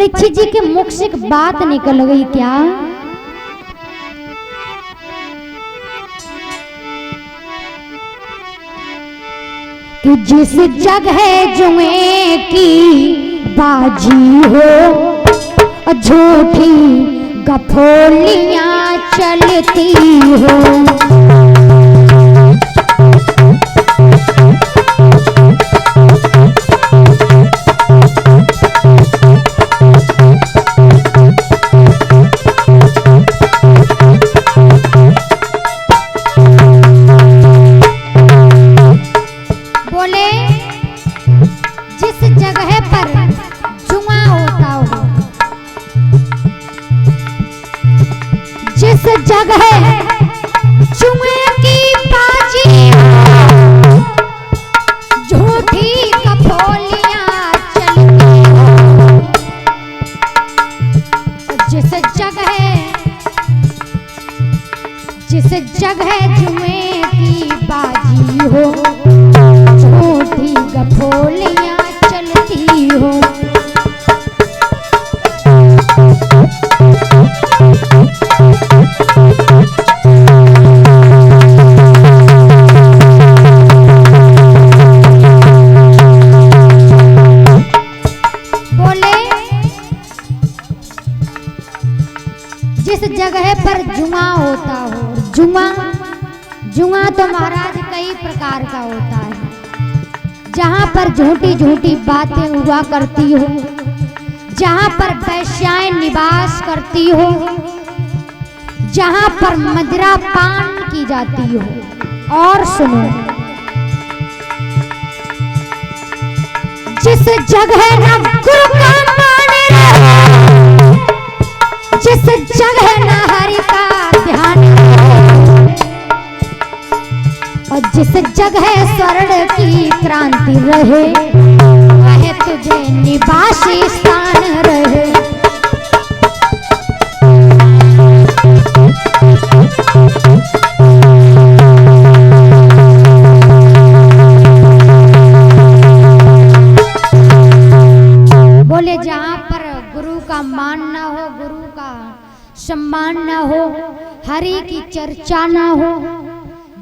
परीक्षित जी के मुख से एक बात निकल गई, क्या? कि जिस जगह जुए की बाजी हो झूठी गफोलियां चलती हो। बोले जिस जगह पर जुआ होता हो, जिस जगह जुए की बाजी झूठी कफोलियां चलती हो। जिस जगह जुए की बाजी हो झूठी गफोलियां चलती हो। बोले जिस जगह पर जुआ होता हो, जुआ तो महाराज कई प्रकार का होता है, जहां पर झूठी झूठी बातें हुआ करती हो, जहां पर वैश्याएं निवास करती हो, जहां पर मदिरा पान की जाती हो। और सुनो, जिस जगह ना गुरु का मान रहे, जिस जगह ना हरि का ध्यान रहे, और जिस जगह स्वर्ण की क्रांति रहे, वह तुझे निवासी स्थान रहे। बोले जहाँ पर गुरु का मान ना हो, गुरु का सम्मान ना हो, हरि की चर्चा ना हो,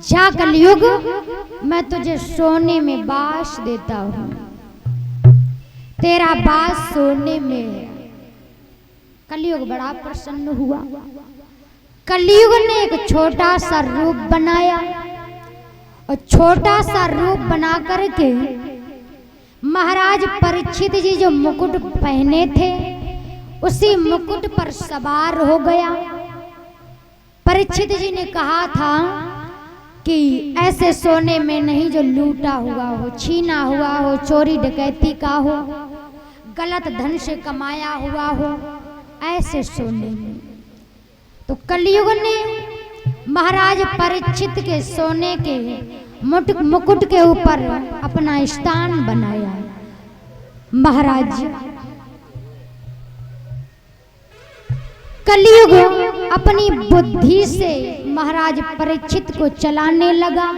जा कलयुग मैं तुझे सोने में बास देता हूँ, तेरा बास सोने में है। कलयुग बड़ा प्रसन्न हुआ। कलयुग ने एक छोटा सा रूप बनाया और छोटा सा रूप बना करके महाराज परीक्षित जी जो मुकुट पहने थे उसी मुकुट पर सवार हो गया। परीक्षित जी ने कहा था कि ऐसे सोने में नहीं जो लूटा हुआ हो, छीना हुआ हो, चोरी डकैती का हो, गलत धन से कमाया हुआ हो, ऐसे सोने में। तो कलयुग ने महाराज परीक्षित के सोने के मुकुट के ऊपर अपना स्थान बनाया। महाराज कलयुग अपनी बुद्धि से महाराज परीक्षित को चलाने लगा।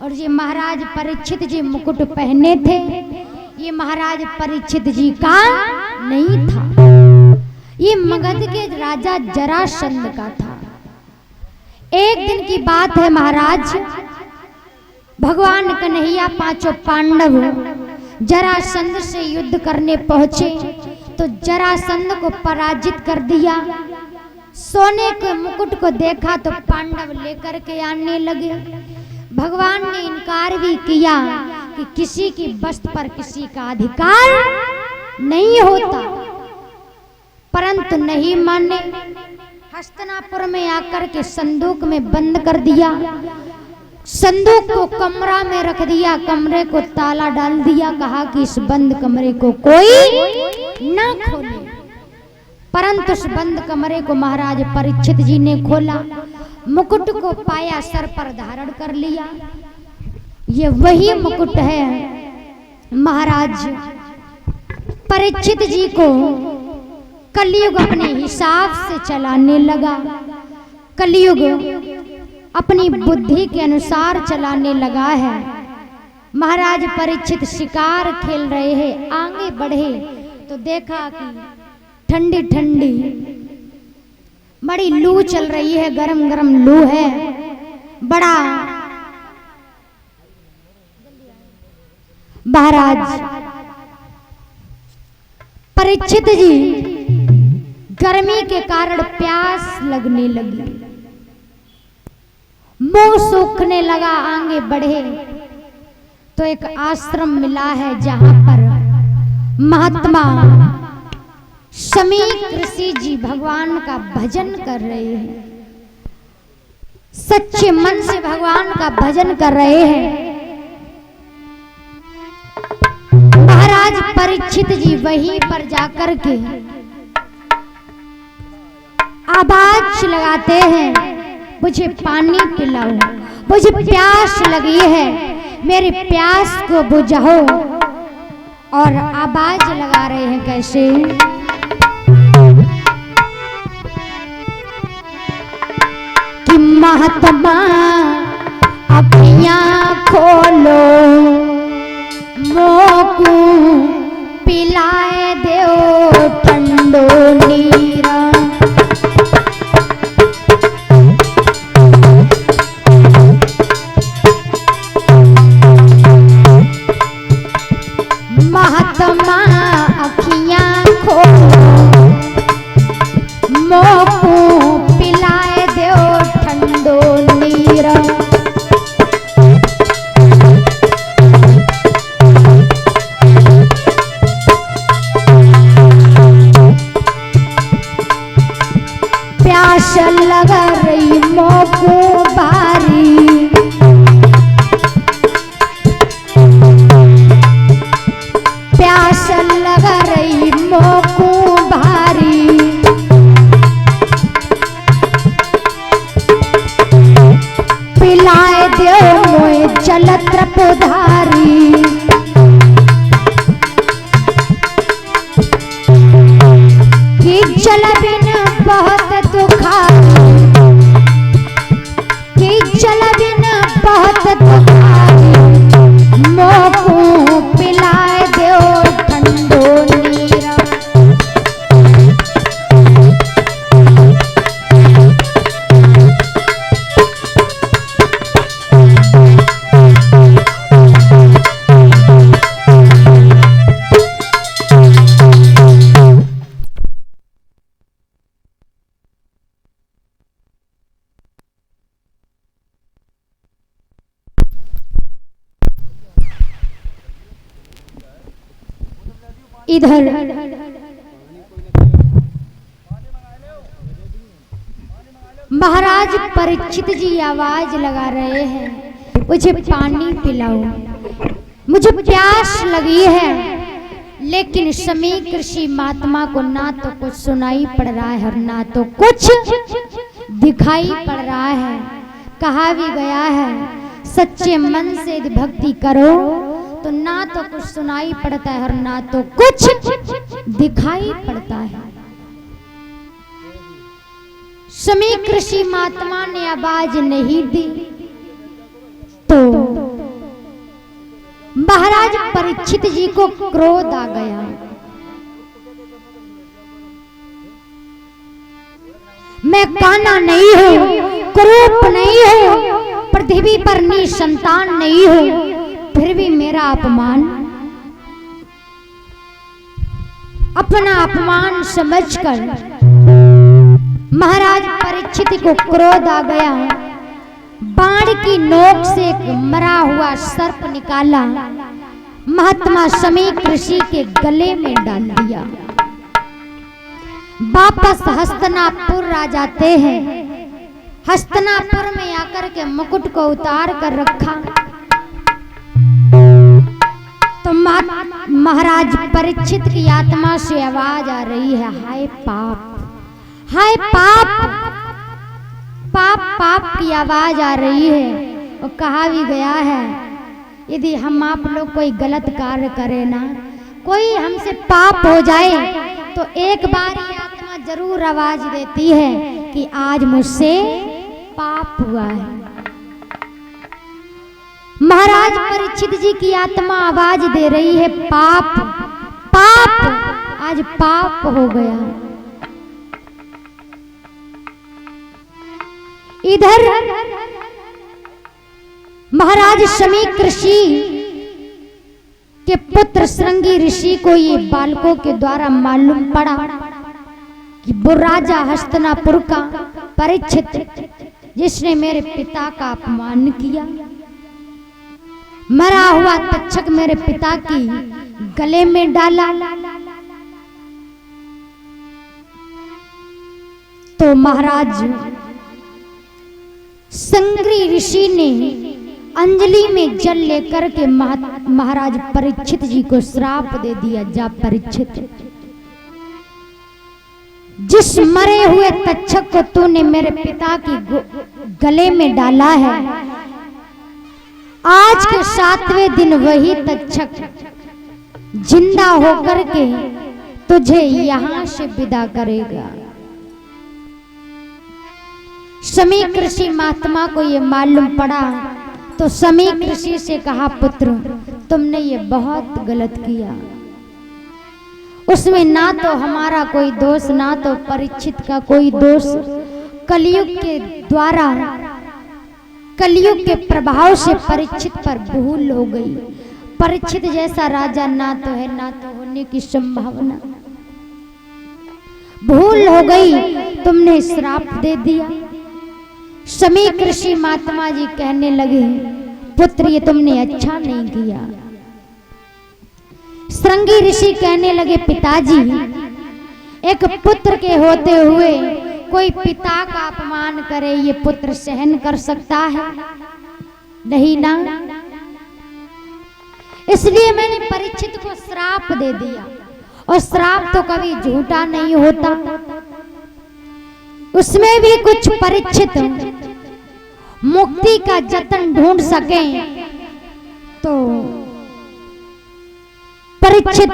और ये महाराज परीक्षित जी मुकुट पहने थे, ये महाराज परीक्षित जी का नहीं था, ये मगध के राजा जरासंध का था। एक दिन की बात है, महाराज भगवान कन्हैया पांचों पांडव जरासंध से युद्ध करने पहुंचे तो जरासंध को पराजित कर दिया। सोने के मुकुट को देखा तो पांडव लेकर के आने लगे। भगवान ने इनकार भी किया कि किसी की वस्तु पर किसी का अधिकार नहीं होता, परंतु नहीं माने। हस्तिनापुर में आकर के संदूक में बंद कर दिया, संदूक को कमरा में रख दिया, कमरे को ताला डाल दिया, कहा कि इस बंद कमरे को कोई ना खोले। परंतु उस बंद कमरे को महाराज परीक्षित जी ने खोला, मुकुट को पाया, सर पर धारण कर लिया। ये वही मुकुट है महाराज परीक्षित जी को कलयुग अपने हिसाब से चलाने लगा। कलयुग अपनी बुद्धि के अनुसार चलाने लगा है। महाराज परीक्षित शिकार खेल रहे हैं, आगे बढ़े तो देखा कि ठंडी ठंडी बड़ी लू चल रही है, गरम गरम लू है। बड़ा महाराज परीक्षित जी गर्मी के कारण प्यास लगने लगी, मुंह सूखने लगा, आगे बढ़े तो एक आश्रम मिला है जहां पर महात्मा समीक ऋषि जी भगवान का भजन कर रहे हैं, सच्चे मन से भगवान का भजन कर रहे हैं। महाराज परीक्षित जी वहीं पर जाकर के आवाज लगाते हैं, मुझे पानी पिलाओ, मुझे प्यास लगी है, मेरी प्यास को बुझाओ। और आवाज लगा रहे हैं कैसे, कि महात्मा अखियां खोलो, मोकू पिलाए दो ठंडो नीरा। महात्मा अखियां खोलो, मोकू पिलाए दो ठंडो नीरा। प्यास लग रही मोकू भारी, प्यास लग रही मोकू भारी। पिलाए दो मोए जल त्रपधारी। कि जल बिन बहुत दुखारी, कि जल बिन बहुत दुखारी। मोकू पिलाए दो ठंडो नीरा। इधर महाराज परीक्षित जी आवाज लगा रहे हैं, मुझे पानी पिलाओ, मुझे प्यास लगी है। लेकिन समीक ऋषि महात्मा को ना तो कुछ सुनाई पड़ रहा है और ना तो कुछ दिखाई पड़ रहा है। कहा भी गया है सच्चे मन से यदि भक्ति करो तो ना तो कुछ सुनाई पड़ता है और ना तो कुछ दिखाई पड़ता है। समीक ऋषि महात्मा ने आवाज नहीं दी तो महाराज परीक्षित जी को क्रोध आ गया। मैं काना नहीं हूं, क्रूप नहीं हूं, पृथ्वी पर निसंतान नहीं हूं, फिर भी मेरा अपमान, अपना अपमान समझकर महाराज परीक्षित को क्रोध आ गया। बाण की नोक से एक मरा हुआ सर्प निकाला, महात्मा समीक ऋषि के गले में डाल दिया। वापस हस्तिनापुर आ जाते हैं। हस्तिनापुर में आकर के मुकुट को उतार कर रखा तो महाराज परीक्षित की आत्मा से आवाज आ रही है, हाय पाप, हाय पाप, पाप पाप की आवाज आ रही है। और कहा भी गया है यदि हम आप लोग कोई गलत कार्य करें ना, कोई हमसे पाप हो जाए तो एक बार ये आत्मा जरूर आवाज देती है कि आज मुझसे पाप हुआ है। महाराज परीक्षित जी की आत्मा आवाज दे रही है, पाप पाप, आज पाप हो गया। इधर महाराज शमीक ऋषि के पुत्र श्रृंगी ऋषि को ये बालकों के द्वारा मालूम पड़ा कि वो राजा हस्तिनापुर का परीक्षित, जिसने मेरे पिता का अपमान किया, मरा हुआ तक्षक मेरे पिता की गले में डाला। तो महाराज श्रृंगी ऋषि ने अंजलि में जल लेकर के महाराज परीक्षित जी को श्राप दे दिया, जा परीक्षित, जिस मरे हुए तक्षक को तूने मेरे पिता की गले में डाला है, आज के 7वें दिन वही तक्षक जिंदा होकर के तुझे यहां से विदा करेगा। शमीक ऋषि महात्मा को ये मालूम पड़ा तो शमीक ऋषि से कहा, पुत्र तुमने ये बहुत गलत किया, उसमें ना तो हमारा कोई दोष ना तो परीक्षित का कोई दोष, कलयुग के द्वारा कलयुग के प्रभाव से परीक्षित पर भूल हो गई। परीक्षित जैसा राजा ना तो है ना तो होने की संभावना, भूल हो गई, तुमने श्राप दे दिया। शमीक ऋषि महात्मा जी कहने लगे, पुत्र ये तुमने अच्छा नहीं किया। श्रृंगी ऋषि कहने लगे, पिताजी एक पुत्र के होते हुए कोई पिता का अपमान करे, ये पुत्र सहन कर सकता है? नहीं ना, इसलिए मैंने परीक्षित को श्राप दे दिया। और श्राप तो कभी झूठा नहीं होता, उसमें भी कुछ परीक्षित मुक्ति का जतन ढूंढ सके तो परीक्षित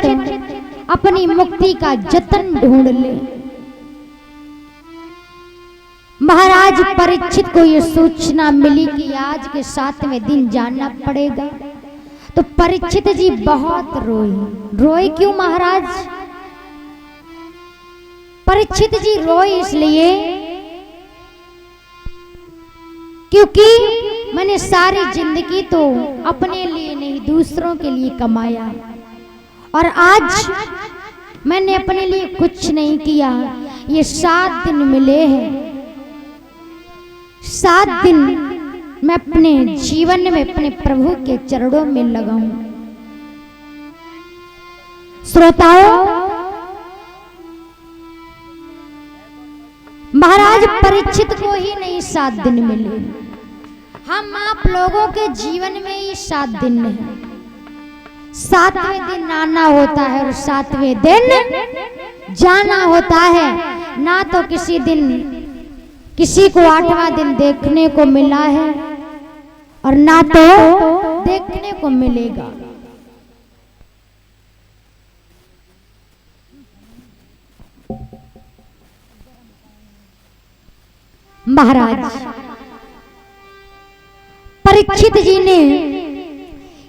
अपनी मुक्ति का जतन ढूंढ ले। महाराज परीक्षित को यह सूचना मिली कि आज के 7वें दिन जाना पड़ेगा, तो परीक्षित जी बहुत रोए। रोए क्यों महाराज? परीक्षित जी रोए इसलिए क्योंकि मैंने सारी जिंदगी तो अपने लिए नहीं दूसरों के लिए कमाया, और आज मैंने अपने लिए कुछ नहीं किया। ये 7 दिन मिले हैं, 7 दिन मैं अपने जीवन में अपने प्रभु के चरणों में लगाऊं। श्रोताओं, महाराज परीक्षित को ही नहीं 7 दिन मिले, हम आप लोगों के जीवन में ही 7 दिन है। 7वें दिन आना होता है और 7वें दिन जाना होता है। ना तो किसी दिन किसी को 8वां दिन देखने को मिला है और ना तो देखने को मिलेगा। महाराज परीक्षित जी ने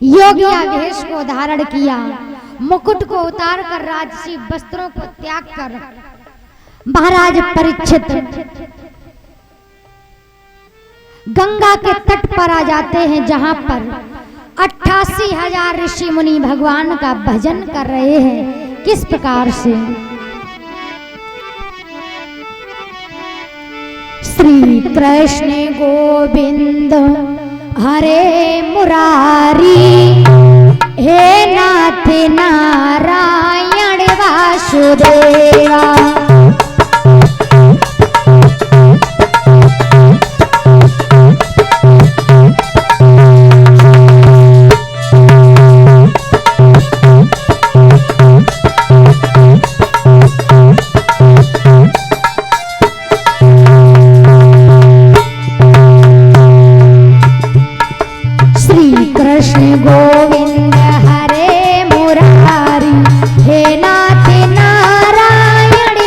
योगिया वेश को धारण किया, मुकुट को उतार कर राजसी वस्त्रों को त्याग कर महाराज परीक्षित गंगा के तट पर आ जाते हैं, जहां पर 88,000 ऋषि मुनि भगवान का भजन कर रहे हैं। किस प्रकार से? श्री कृष्ण गोविंद हरे मुरारी, हे नाथ नारायण वासुदेवा। गोविंद हरे मुरारी, हे नाथ नारायण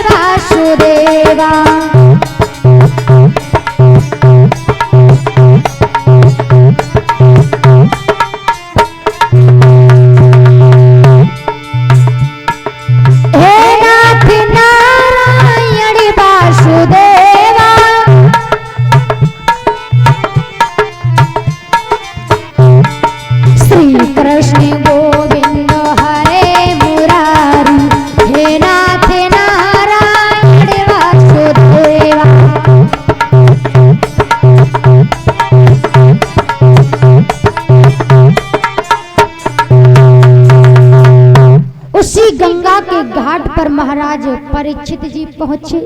महाराज परीक्षित जी पहुंचे।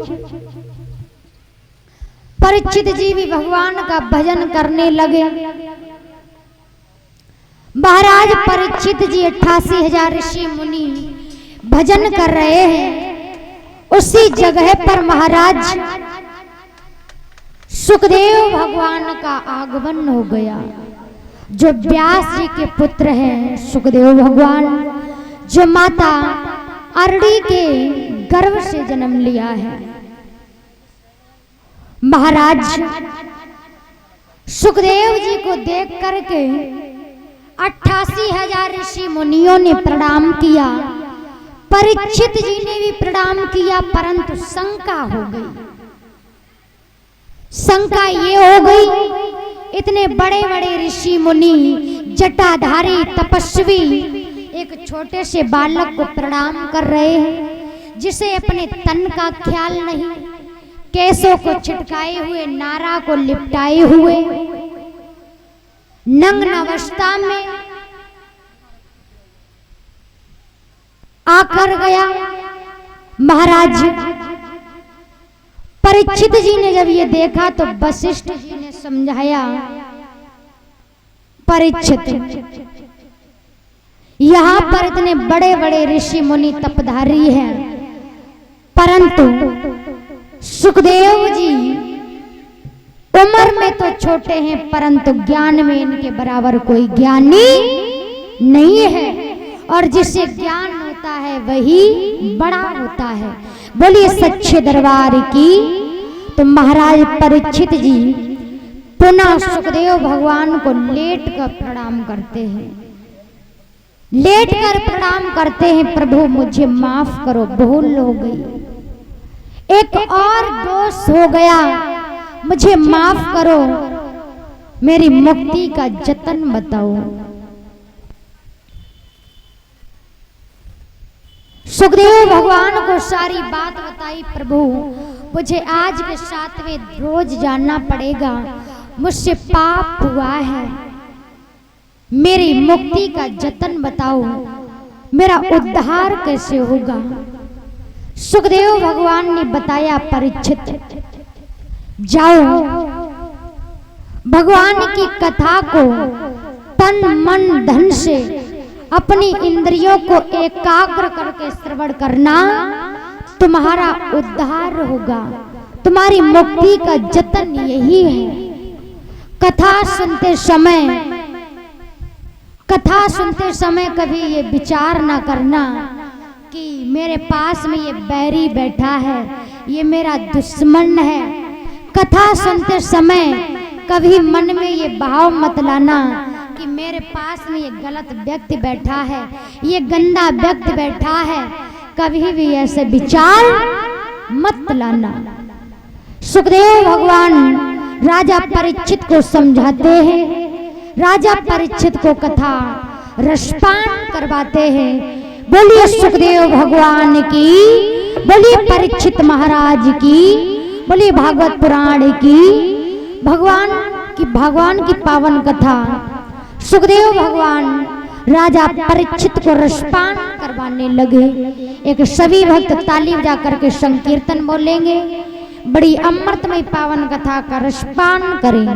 परीक्षित जी भी भगवान का भजन करने लगे। महाराज परीक्षित जी 88,000 ऋषि मुनि भजन कर रहे हैं। उसी जगह पर महाराज सुखदेव भगवान का आगमन हो गया, जो व्यास जी के पुत्र हैं। सुखदेव भगवान जो माता अरड़ी के गर्भ से जन्म लिया है। महाराज सुखदेव जी को देख करके 88,000 ऋषि मुनियों ने प्रणाम किया। परीक्षित जी ने भी प्रणाम किया, परंतु शंका हो गई। शंका ये हो गई, इतने बड़े बड़े ऋषि मुनि जटाधारी तपस्वी एक छोटे से बालक को प्रणाम कर रहे हैं, जिसे अपने तन का ख्याल नहीं, केसों को छिटकाए हुए, नारा को लिपटाए हुए, नग्न अवस्था में आकर गया। महाराज परीक्षित जी ने जब ये देखा तो वशिष्ठ जी ने समझाया, परीक्षित यहाँ पर इतने बड़े बड़े ऋषि मुनि तपधारी हैं, परंतु सुखदेव जी उम्र में तो छोटे हैं, परंतु ज्ञान में इनके बराबर कोई ज्ञानी नहीं है, और जिसे ज्ञान होता है वही बड़ा होता है। बोलिए सच्चे दरबार की। तो महाराज परीक्षित जी पुनः सुखदेव भगवान को लेट कर प्रणाम करते हैं। लेट कर प्रणाम करते हैं, प्रभु मुझे माफ करो, भूल हो गई, एक और दोष हो गया, मुझे माफ करो, मेरी मुक्ति का जतन बताओ। सुखदेव भगवान को सारी बात बताई, प्रभु मुझे आज के 7वें रोज जाना पड़ेगा, मुझसे पाप हुआ है, मेरी मुक्ति का जतन बताओ, मेरा उद्धार कैसे होगा। सुखदेव भगवान ने बताया, परीक्षित जाओ, भगवान की कथा को तन मन धन से अपनी इंद्रियों को एकाग्र करके श्रवण करना, तुम्हारा उद्धार होगा, तुम्हारी मुक्ति का जतन यही है। कथा सुनते समय कभी ये विचार ना करना कि मेरे पास में ये बैरी बैठा है, ये मेरा दुश्मन है। कथा सुनते समय कभी मन में ये भाव मत लाना कि मेरे पास में ये गलत व्यक्ति बैठा है, ये गंदा व्यक्ति बैठा है, कभी भी ऐसे विचार मत लाना। सुखदेव भगवान राजा परीक्षित को समझाते हैं, राजा परीक्षित को कथा रसपान करवाते हैं। बोलिए सुखदेव भगवान की, बोलिए परीक्षित महाराज की, बोलिए भागवत पुराण की। भगवान की पावन कथा सुखदेव भगवान राजा परीक्षित को रसपान करवाने लगे। एक सभी भक्त ताली बजा करके संकीर्तन बोलेंगे, बड़ी अमृतमय पावन कथा का रसपान करें।